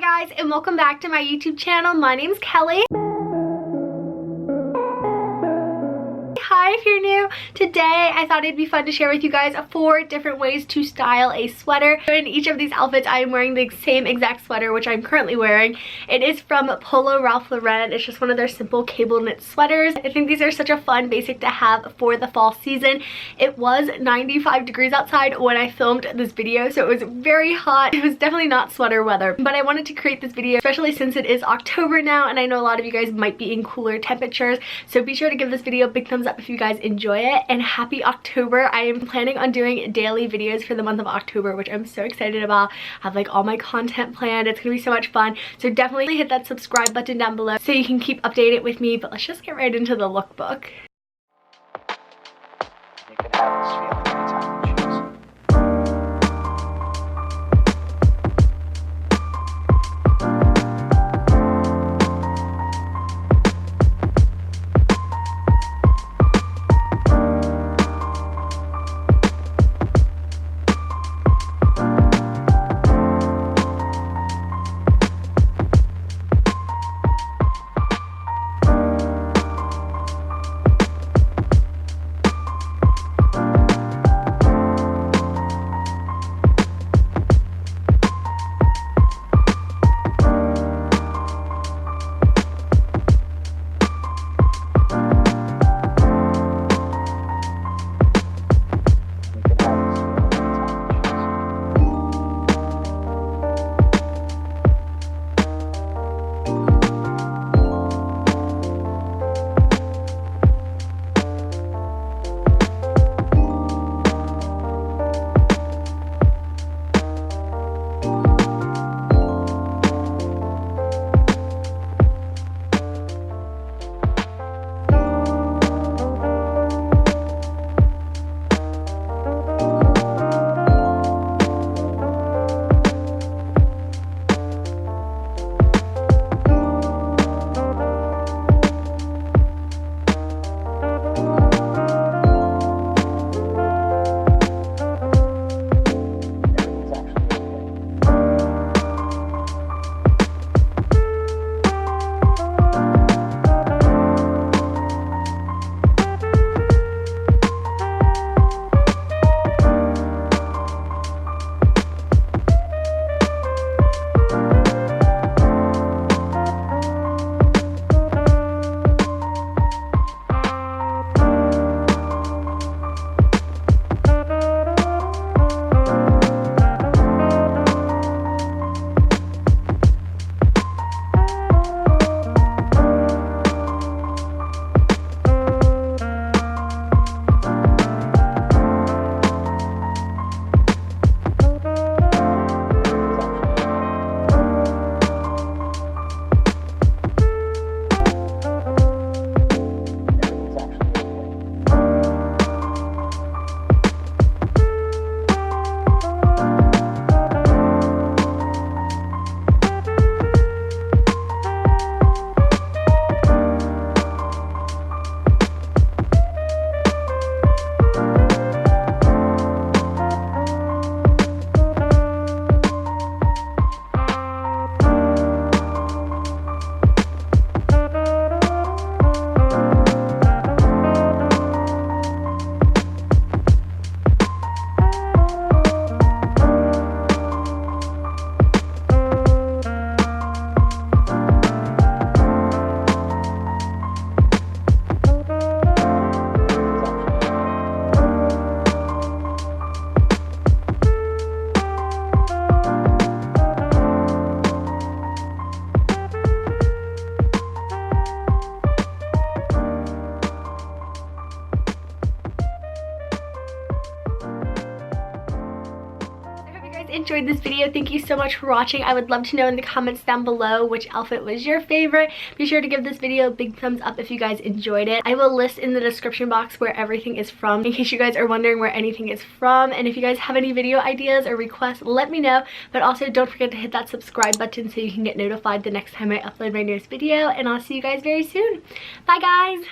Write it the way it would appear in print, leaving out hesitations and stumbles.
Hi guys, and welcome back to my YouTube channel. My name's Kelly. Hi if you're new. Today I thought it'd be fun to share with you guys 4 different ways to style a sweater. In each of these outfits I am wearing the same exact sweater, which I'm currently wearing. It is from Polo Ralph Lauren. It's just one of their simple cable knit sweaters. I think these are such a fun basic to have for the fall season. It was 95 degrees outside when I filmed this video, so it was very hot. It was definitely not sweater weather, but I wanted to create this video especially since it is October now and I know a lot of you guys might be in cooler temperatures, so be sure to give this video a big thumbs up if you guys enjoy it, and happy October. I am planning on doing daily videos for the month of October, which I'm so excited about. I have like all my content planned. It's gonna be so much fun, so definitely hit that subscribe button down below so you can keep updated with me. But let's just get right into the lookbook. You can have this feeling anytime you choose. Enjoyed this video. Thank you so much for watching. I would love to know in the comments down below which outfit was your favorite. Be sure to give this video a big thumbs up if you guys enjoyed it. I will list in the description box where everything is from in case you guys are wondering where anything is from, and if you guys have any video ideas or requests, let me know. But also don't forget to hit that subscribe button so you can get notified the next time I upload my newest video, and I'll see you guys very soon. Bye guys.